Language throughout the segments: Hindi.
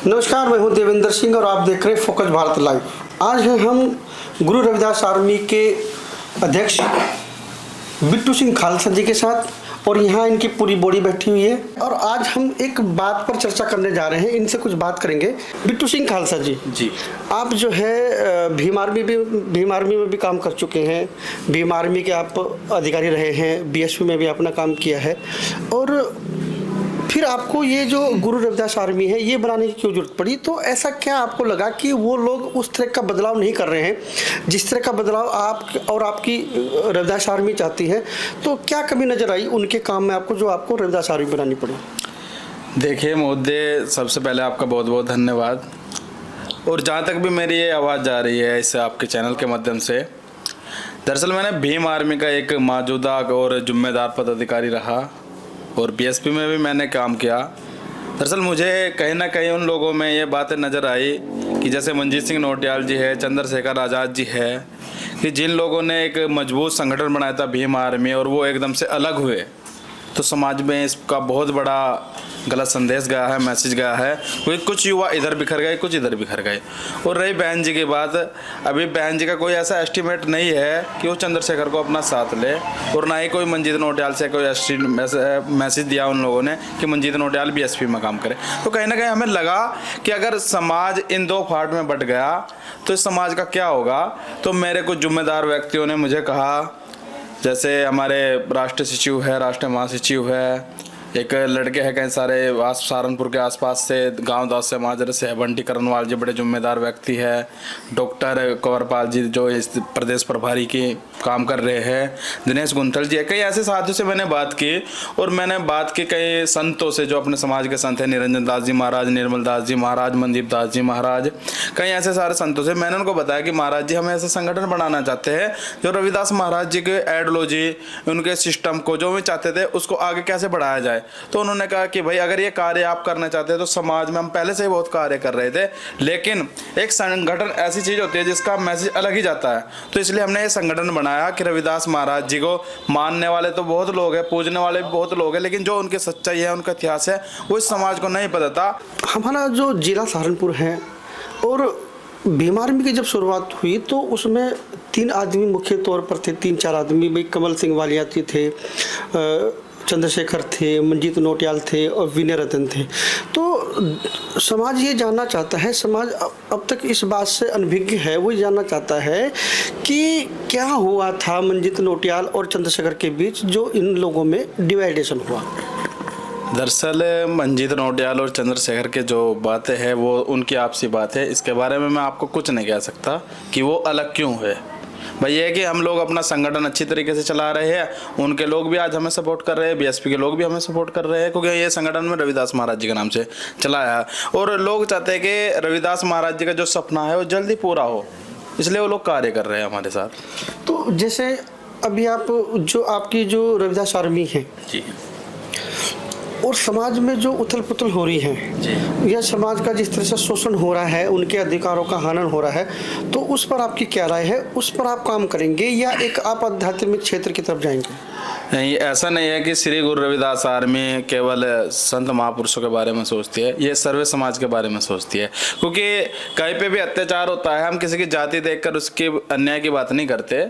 नमस्कार, मैं हूं देवेंद्र सिंह और आप देख रहे हैं फोकस भारत लाइव। आज हैं हम गुरु रविदास आर्मी के अध्यक्ष बिट्टू सिंह खालसा जी के साथ और यहाँ इनकी पूरी बॉडी बैठी हुई है और आज हम एक बात पर चर्चा करने जा रहे हैं। इनसे कुछ बात करेंगे। बिट्टू सिंह खालसा जी, आप जो है भीम आर्मी में भी काम कर चुके हैं, भीम आर्मी के आप अधिकारी रहे हैं, बीएसपी में भी अपना काम किया है और फिर आपको ये जो गुरु रविदास आर्मी है ये बनाने की क्यों जरूरत पड़ी? तो ऐसा क्या आपको लगा कि वो लोग उस तरह का बदलाव नहीं कर रहे हैं जिस तरह का बदलाव आप और आपकी रविदास आर्मी चाहती है? तो क्या कमी नज़र आई उनके काम में आपको जो आपको रविदास आर्मी बनानी पड़ी? देखिए महोदय, सबसे पहले आपका बहुत बहुत धन्यवाद। और जहाँ तक भी मेरी ये आवाज़ जा रही है इस आपके चैनल के माध्यम से, दरअसल मैंने भीम आर्मी का एक मौजूदा और जिम्मेदार पदाधिकारी रहा और बीएसपी में भी मैंने काम किया। दरअसल मुझे कहीं ना कहीं उन लोगों में ये बातें नज़र आई कि जैसे मंजीत सिंह नौटियाल जी है, चंद्रशेखर आज़ाद जी है, कि जिन लोगों ने एक मजबूत संगठन बनाया था भीम आर्मी और वो एकदम से अलग हुए, तो समाज में इसका बहुत बड़ा गलत संदेश गया है, मैसेज गया है। क्योंकि कुछ युवा इधर बिखर गए, कुछ इधर बिखर गए। और रही बहन जी की बात, अभी बहन जी का कोई ऐसा एस्टीमेट नहीं है कि वो चंद्रशेखर को अपना साथ ले, और ना ही कोई मंजीत नौटियाल से कोई मैसेज दिया उन लोगों ने कि मंजीत नौटियाल बीएसपी में काम करे। तो कहीं ना कहीं हमें लगा कि अगर समाज इन दो पार्ट में बट गया तो इस समाज का क्या होगा। तो मेरे कुछ जिम्मेदार व्यक्तियों ने मुझे कहा, जैसे हमारे राष्ट्रीय सचिव है, राष्ट्रीय महासचिव है, एक लड़के हैं कई सारे सहारनपुर के आसपास से, गांव दास से, माजरे से, बंटी करनवाल जी बड़े जिम्मेदार व्यक्ति है, डॉक्टर कंवरपाल जी जो इस प्रदेश प्रभारी की काम कर रहे हैं, दिनेश गुंथल जी है। कई ऐसे साथियों से मैंने बात की और मैंने बात की कई संतों से जो अपने समाज के संत हैं, निरंजन दास जी महाराज, निर्मल दास जी महाराज, मनदीप दास जी महाराज, कई ऐसे सारे संतों से मैंने उनको बताया कि महाराज जी हम ऐसा संगठन बनाना चाहते हैं जो रविदास महाराज जी के आइडियोलॉजी, उनके सिस्टम को जो भी चाहते थे उसको आगे कैसे बढ़ाया जाए। तो उन्होंने कहा कि भाई अगर ये कार्य आप करना चाहते हैं तो समाज में हम पहले से ही बहुत कार्य कर रहे थे, लेकिन एक संगठन ऐसी चीज़ होती है जिसका मैसेज अलग ही जाता है। तो इसलिए हमने ये संगठन बनाया कि रविदास महाराज जी को मानने वाले तो बहुत लोग हैं, पूजने वाले भी बहुत लोग हैं, लेकिन जो उनकी सच्चाई है, उनका इतिहास है, वो इस समाज को नहीं पता था। हमारा जो जिला सहारनपुर है और भीम आर्मी की जब शुरुआत हुई तो उसमें 3 आदमी मुख्य तौर पर थे, 3-4 आदमी भाई, कमल सिंह वालिया जी थे, चंद्रशेखर थे, मंजीत नौटियाल थे और विनय रतन थे। तो समाज ये जानना चाहता है, समाज अब तक इस बात से अनभिज्ञ है, वो जानना चाहता है कि क्या हुआ था मंजीत नौटियाल और चंद्रशेखर के बीच जो इन लोगों में डिवाइडेशन हुआ। दरअसल मंजीत नौटियाल और चंद्रशेखर के जो बातें हैं वो उनकी आपसी बात है। इसके बारे में मैं आपको कुछ नहीं कह सकता कि वो अलग क्यों है। भाई ये है कि हम लोग अपना संगठन अच्छी तरीके से चला रहे हैं, उनके लोग भी आज हमें सपोर्ट कर रहे हैं, बीएसपी के लोग भी हमें सपोर्ट कर रहे हैं, क्योंकि ये संगठन में रविदास महाराज जी के नाम से चलाया है और लोग चाहते हैं कि रविदास महाराज जी का जो सपना है वो जल्दी पूरा हो, इसलिए वो लोग कार्य कर रहे हैं हमारे साथ। तो जैसे अभी आपकी जो रविदास आर्मी है जी, और समाज में जो उथल पुथल हो रही है या समाज का जिस तरह से शोषण हो रहा है, उनके अधिकारों का हनन हो रहा है, तो उस पर आपकी क्या राय है? उस पर आप काम करेंगे या एक आप आध्यात्मिक क्षेत्र की तरफ जाएंगे? नहीं, ऐसा नहीं है कि श्री गुरु रविदास आर्मी केवल संत महापुरुषों के बारे में सोचती है, ये सर्वे समाज के बारे में सोचती है। क्योंकि कहीं पे भी अत्याचार होता है, हम किसी की जाति देखकर उसके अन्याय की बात नहीं करते,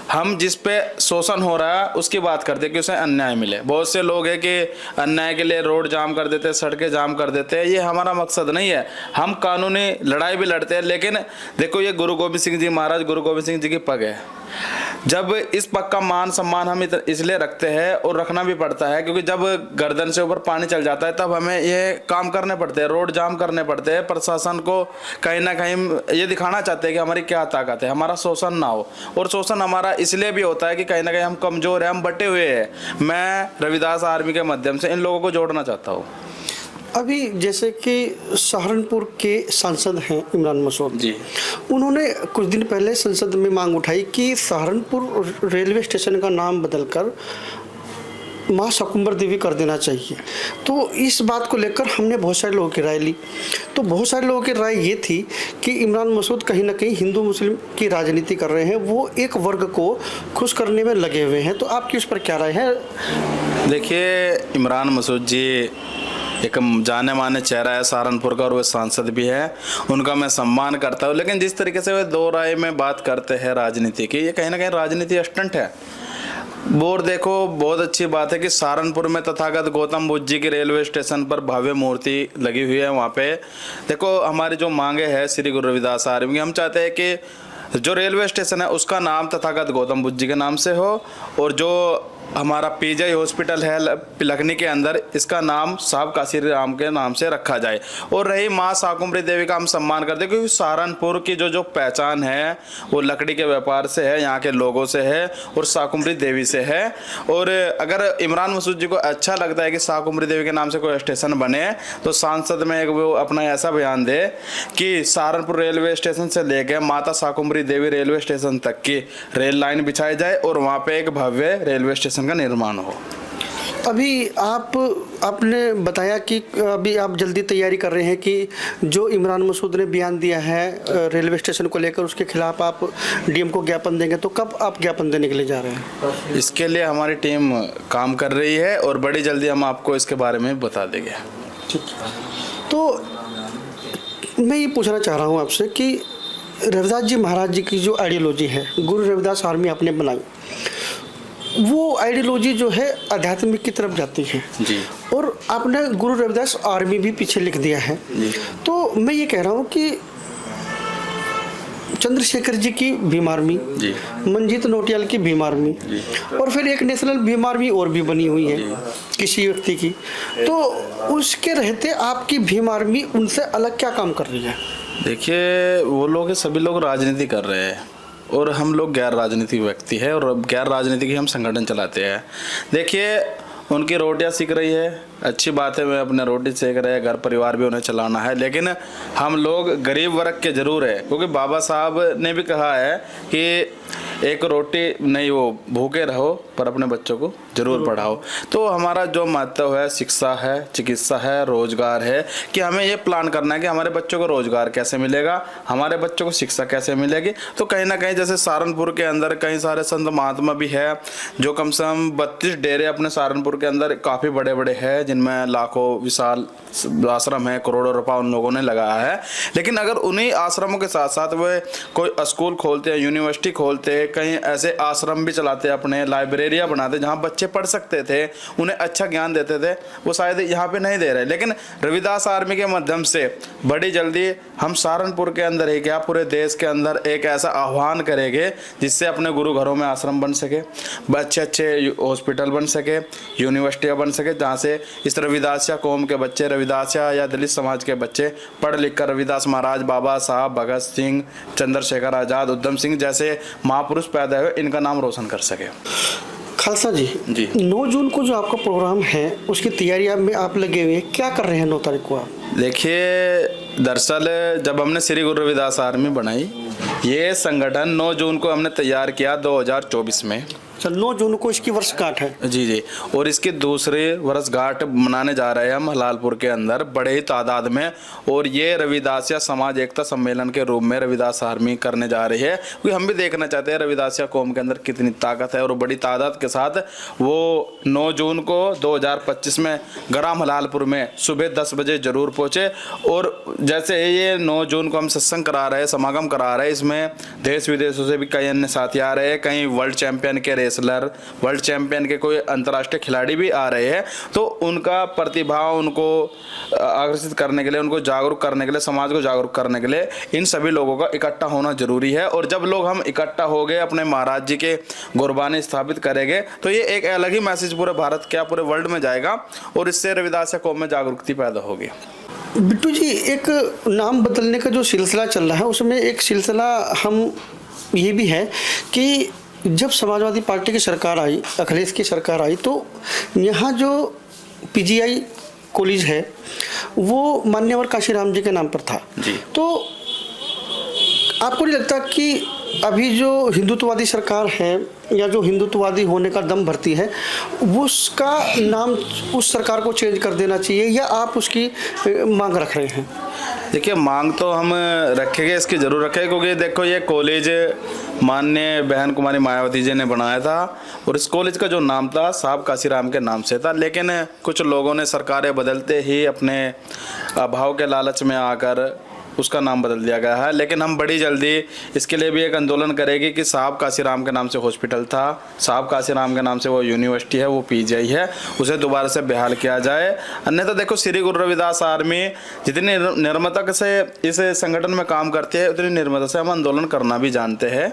हम जिस पे शोषण हो रहा है उसकी बात करते हैं कि उसे अन्याय मिले। बहुत से लोग हैं कि अन्याय के लिए रोड जाम कर देते हैं, सड़कें जाम कर देते हैं, ये हमारा मकसद नहीं है। हम कानूनी लड़ाई भी लड़ते हैं, लेकिन देखो ये गुरु गोविंद सिंह जी महाराज, गुरु गोविंद सिंह जी की पग है। जब इस पग का मान सम्मान हम इसलिए रखते हैं और रखना भी पड़ता है क्योंकि जब गर्दन से ऊपर पानी चल जाता है तब हमें ये काम करने पड़ते हैं, रोड जाम करने पड़ते हैं। प्रशासन को कहीं ना कहीं ये दिखाना चाहते हैं कि हमारी क्या ताकत है, हमारा शोषण ना हो। और शोषण हमारा इसलिए भी होता है कि कहीं ना कहीं हम कमज़ोर हैं, हम बटे हुए हैं। मैं रविदास आर्मी के माध्यम से इन लोगों को जोड़ना चाहता हूँ। अभी जैसे कि सहारनपुर के सांसद हैं इमरान मसूद जी, उन्होंने कुछ दिन पहले संसद में मांग उठाई कि सहारनपुर रेलवे स्टेशन का नाम बदलकर माँ शकुंबर देवी कर देना चाहिए। तो इस बात को लेकर हमने बहुत सारे लोगों की राय ली, तो बहुत सारे लोगों की राय ये थी कि इमरान मसूद कहीं ना कहीं हिंदू मुस्लिम की राजनीति कर रहे हैं, वो एक वर्ग को खुश करने में लगे हुए हैं। तो आपकी उस पर क्या राय है? देखिए इमरान मसूद जी एक जाने माने चेहरा है सहारनपुर का और वो सांसद भी है, उनका मैं सम्मान करता हूँ। लेकिन जिस तरीके से वे दो राय में बात करते हैं राजनीति की, ये कहीं ना कहीं राजनीति स्टंट है। और देखो बहुत अच्छी बात है कि सहारनपुर में तथागत गौतम बुद्ध जी की रेलवे स्टेशन पर भव्य मूर्ति लगी हुई है। वहाँ पे देखो हमारी जो मांगे है श्री गुरु रविदास आश्रम की, हम चाहते हैं कि जो रेलवे स्टेशन है उसका नाम तथागत गौतम बुद्ध जी के नाम से हो, और जो हमारा पीजीआई हॉस्पिटल है लखनी के अंदर, इसका नाम साहब काशी राम के नाम से रखा जाए। और रही माँ शाकुंभरी देवी का हम सम्मान करते हैं, क्योंकि सहारनपुर की जो पहचान है वो लकड़ी के व्यापार से है, यहाँ के लोगों से है और शाकुंभरी देवी से है। और अगर इमरान मसूद जी को अच्छा लगता है कि शाकुंभरी देवी के नाम से कोई स्टेशन बने, तो सांसद में एक वो अपना ऐसा बयान दे कि सहारनपुर रेलवे स्टेशन से लेकर माता शाकुंभरी देवी रेलवे स्टेशन तक की रेल लाइन बिछाई जाए और वहाँ पे एक भव्य रेलवे स्टेशन का निर्माण हो। अभी आपने बताया कि अभी आप जल्दी तैयारी कर रहे हैं कि जो इमरान मसूद ने बयान दिया है रेलवे स्टेशन को लेकर, उसके खिलाफ आप डीएम को ज्ञापन देंगे, तो कब आप ज्ञापन देने के लिए जा रहे हैं? इसके लिए हमारी टीम काम कर रही है और बड़ी जल्दी हम आपको इसके बारे में बता देंगे। ठीक, तो मैं ये पूछना चाह रहा हूँ आपसे कि रविदास जी महाराज जी की जो आइडियोलॉजी है, गुरु रविदास आर्मी आपने बनाई, वो आइडियोलॉजी जो है आध्यात्मिक की तरफ जाती है जी। और आपने गुरु रविदास आर्मी भी पीछे लिख दिया है जी। तो मैं ये कह रहा हूँ कि चंद्रशेखर जी की भीम आर्मी, मंजीत नौटियाल की भीम आर्मी, और फिर एक नेशनल भीम आर्मी और भी बनी हुई है किसी व्यक्ति की, तो उसके रहते आपकी भीम आर्मी उनसे अलग क्या काम कर रही है? देखिए वो लोग सभी लोग राजनीति कर रहे हैं और हम लोग गैर राजनीतिक व्यक्ति है और गैर राजनीतिक ही हम संगठन चलाते हैं। देखिए उनकी रोटियां सीख रही है, अच्छी बात है, वे अपने रोटी सेक रहे हैं, घर परिवार भी उन्हें चलाना है, लेकिन हम लोग गरीब वर्ग के जरूर है, क्योंकि बाबा साहब ने भी कहा है कि एक रोटी नहीं, वो भूखे रहो पर अपने बच्चों को जरूर पढ़ाओ। तो हमारा जो महत्व है शिक्षा है, चिकित्सा है, रोजगार है, कि हमें ये प्लान करना है कि हमारे बच्चों को रोजगार कैसे मिलेगा, हमारे बच्चों को शिक्षा कैसे मिलेगी। तो कहीं ना कहीं जैसे सहारनपुर के अंदर कई सारे संत महात्मा भी है, जो कम से कम 32 डेरे अपने सहारनपुर के अंदर काफ़ी बड़े बड़े हैं, जिनमें लाखों विशाल आश्रम है, करोड़ों रुपया उन लोगों ने लगाया है। लेकिन अगर उन्हीं आश्रमों के साथ साथ वे कोई स्कूल खोलते हैं, यूनिवर्सिटी खोलते हैं, कहीं ऐसे आश्रम भी चलाते हैं, अपने लाइब्रेरियाँ बनाते जहाँ बच्चे पढ़ सकते थे, उन्हें अच्छा ज्ञान देते थे, वो शायद यहाँ पे नहीं दे रहे। लेकिन रविदास आर्मी के माध्यम से बड़ी जल्दी हम सहारनपुर के अंदर ही क्या पूरे देश के अंदर एक ऐसा आह्वान करेंगे जिससे अपने गुरु घरों में आश्रम बन सके, अच्छे अच्छे हॉस्पिटल बन सके, यूनिवर्सिटियाँ बन सके, जहाँ से इस रविदासिया कौम के बच्चे, रविदासिया या दलित समाज के बच्चे पढ़ लिख कर रविदास महाराज, बाबा साहब, भगत सिंह, चंद्रशेखर आज़ाद, उधम सिंह जैसे महापुरुष पैदा हुए, इनका नाम रोशन कर सके। खालसा जी 9 जून को जो आपका प्रोग्राम है उसकी तैयारी में आप लगे हुए हैं, क्या कर रहे हैं 9 तारीख को आप? देखिए दरअसल जब हमने श्री गुरु रविदास आर्मी बनाई, ये संगठन 9 जून को हमने तैयार किया 2024 में। 9 जून को इसकी वर्षगांठ है। जी जी, और इसकी दूसरी वर्षगांठ मनाने जा रहे हैं हम हलालपुर के अंदर बड़े ही तादाद में, और ये रविदासिया समाज एकता सम्मेलन के रूप में रविदास आर्मी करने जा रही है, क्योंकि हम भी देखना चाहते हैं रविदासिया कौम के अंदर कितनी ताकत है। और बड़ी तादाद के साथ वो 9 जून को 2025 में ग्राम हलालपुर में सुबह 10 बजे जरूर पहुँचे। और जैसे ये 9 जून को हम सत्संग करा रहे हैं, समागम करा रहे हैं, इसमें देश विदेशों से भी कई अन्य साथी आ रहे हैं, कई वर्ल्ड चैंपियन के रेसलर, वर्ल्ड चैंपियन के कोई अंतर्राष्ट्रीय खिलाड़ी भी आ रहे हैं। तो उनका प्रतिभा, उनको आकर्षित करने के लिए, उनको जागरूक करने के लिए, समाज को जागरूक करने के लिए इन सभी लोगों का इकट्ठा होना जरूरी है। और जब लोग हम इकट्ठा हो गए, अपने महाराज जी के गुरबानी स्थापित करेंगे, तो ये एक अलग ही मैसेज पूरे भारत क्या पूरे वर्ल्ड में जाएगा, और इससे रविदास कौम में जागरूकता पैदा होगी। बिट्टू जी, एक नाम बदलने का जो सिलसिला चल रहा है, उसमें एक सिलसिला हम ये भी है कि जब समाजवादी पार्टी की सरकार आई, अखिलेश की सरकार आई, तो यहाँ जो पीजीआई कॉलेज है वो मान्यवर काशीराम जी के नाम पर था जी। तो आपको नहीं लगता कि अभी जो हिंदुत्ववादी सरकार है या जो हिंदुत्ववादी होने का दम भरती है, वो उसका नाम उस सरकार को चेंज कर देना चाहिए, या आप उसकी मांग रख रहे हैं? देखिए मांग तो हम रखेंगे, इसकी ज़रूर रखेंगे, क्योंकि देखो ये कॉलेज माननीय बहन कुमारी मायावती जी ने बनाया था और इस कॉलेज का जो नाम था साहब काशीराम के नाम से था, लेकिन कुछ लोगों ने सरकारें बदलते ही अपने अभाव के लालच में आकर उसका नाम बदल दिया गया है। लेकिन हम बड़ी जल्दी इसके लिए भी एक आंदोलन करेंगे कि साहब काशीराम के नाम से हॉस्पिटल था, साहब काशीराम के नाम से वो यूनिवर्सिटी है, वो पीजीआई है, उसे दोबारा से बहाल किया जाए। अन्यथा देखो श्री गुरु रविदास आर्मी जितनी निर्मता से इस संगठन में काम करती है उतनी निर्मता से हम आंदोलन करना भी जानते हैं।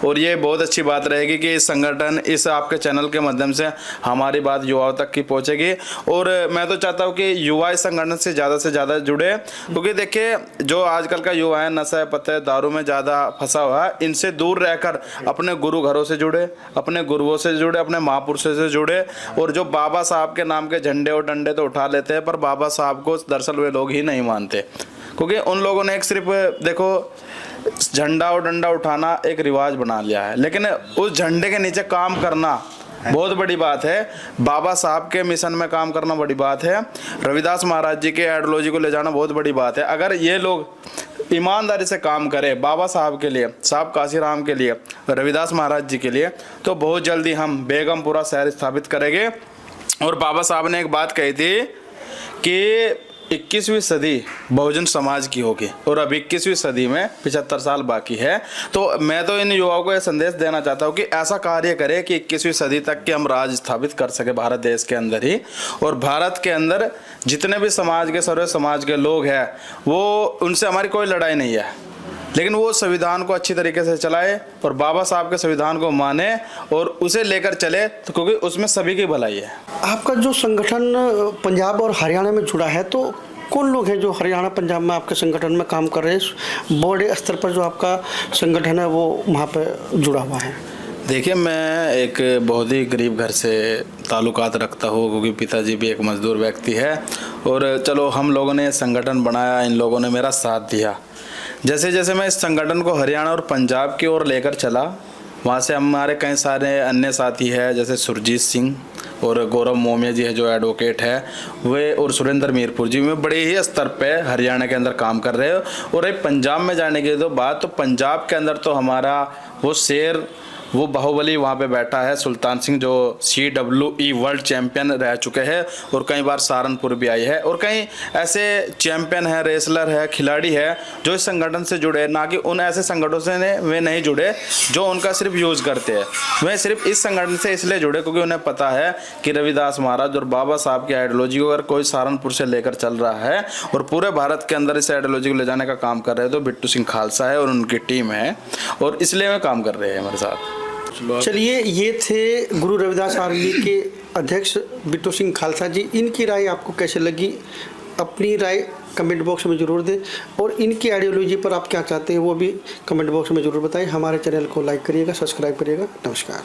और ये बहुत अच्छी बात रहेगी कि इस संगठन इस आपके चैनल के माध्यम से हमारी बात युवाओं तक की पहुँचेगी। और मैं तो चाहता हूँ कि युवा इस संगठन से ज़्यादा जुड़े, क्योंकि देखिए जो आजकल का युवा है नशे पत्ते दारू में ज़्यादा फंसा हुआ है, इनसे दूर रहकर अपने गुरु घरों से जुड़े, अपने गुरुओं से जुड़े, अपने महापुरुषों से जुड़े। और जो बाबा साहब के नाम के झंडे और डंडे तो उठा लेते हैं, पर बाबा साहब को दरअसल वे लोग ही नहीं मानते, क्योंकि उन लोगों ने एक सिर्फ देखो झंडा और डंडा उठाना एक रिवाज बना लिया है, लेकिन उस झंडे के नीचे काम करना बहुत बड़ी बात है। बाबा साहब के मिशन में काम करना बड़ी बात है, रविदास महाराज जी के आइडियोलॉजी को ले जाना बहुत बड़ी बात है। अगर ये लोग ईमानदारी से काम करें बाबा साहब के लिए, साहब काशीराम के लिए, रविदास महाराज जी के लिए, तो बहुत जल्दी हम बेगमपुरा शहर स्थापित करेंगे। और बाबा साहब ने एक बात कही थी कि 21वीं सदी बहुजन समाज की होगी और अब 21वीं सदी में 75 साल बाकी है। तो मैं तो इन युवाओं को यह संदेश देना चाहता हूँ कि ऐसा कार्य करें कि 21वीं सदी तक के हम राज स्थापित कर सके भारत देश के अंदर ही। और भारत के अंदर जितने भी समाज के सर्व समाज के लोग हैं वो उनसे हमारी कोई लड़ाई नहीं है, लेकिन वो संविधान को अच्छी तरीके से चलाए और बाबा साहब के संविधान को माने और उसे लेकर चले, तो क्योंकि उसमें सभी की भलाई है। आपका जो संगठन पंजाब और हरियाणा में जुड़ा है, तो कौन लोग हैं जो हरियाणा पंजाब में आपके संगठन में काम कर रहे हैं? बड़े स्तर पर जो आपका संगठन है वो वहाँ पे जुड़ा हुआ है। देखिए मैं एक बहुत ही गरीब घर से ताल्लुकात रखता हूँ, क्योंकि पिताजी भी एक मजदूर व्यक्ति है। और चलो हम लोगों ने संगठन बनाया, इन लोगों ने मेरा साथ दिया। जैसे जैसे मैं इस संगठन को हरियाणा और पंजाब की ओर लेकर चला, वहाँ से हमारे कई सारे अन्य साथी हैं, जैसे सुरजीत सिंह और गौरव मोमिया जी है जो एडवोकेट है वे, और सुरेंद्र मीरपुर जी में बड़े ही स्तर पे हरियाणा के अंदर काम कर रहे हो। और एक पंजाब में जाने की तो बात, तो पंजाब के अंदर तो हमारा वो शेर, वो बाहुबली वहाँ पे बैठा है, सुल्तान सिंह, जो CWE वर्ल्ड चैम्पियन रह चुके हैं और कई बार सहारनपुर भी आई है। और कई ऐसे चैम्पियन है, रेसलर है, खिलाड़ी है जो इस संगठन से जुड़े, ना कि उन ऐसे संगठनों से वे नहीं जुड़े जो उनका सिर्फ यूज़ करते हैं। वे सिर्फ इस संगठन से इसलिए जुड़े क्योंकि उन्हें पता है कि रविदास महाराज और बाबा साहब की आइडियोलॉजी को अगर कोई सहारनपुर से लेकर चल रहा है और पूरे भारत के अंदर इस आइडियोलॉजी को ले जाने का काम कर रहे हैं, तो बिट्टू सिंह खालसा है और उनकी टीम है, और इसलिए वे काम कर रहे हैं हमारे साथ। चलिए, ये थे गुरु रविदास आर्मी के अध्यक्ष बिट्टू सिंह खालसा जी। इनकी राय आपको कैसे लगी? अपनी राय कमेंट बॉक्स में ज़रूर दें, और इनकी आइडियोलॉजी पर आप क्या चाहते हैं वो भी कमेंट बॉक्स में ज़रूर बताएं। हमारे चैनल को लाइक करिएगा, सब्सक्राइब करिएगा। नमस्कार।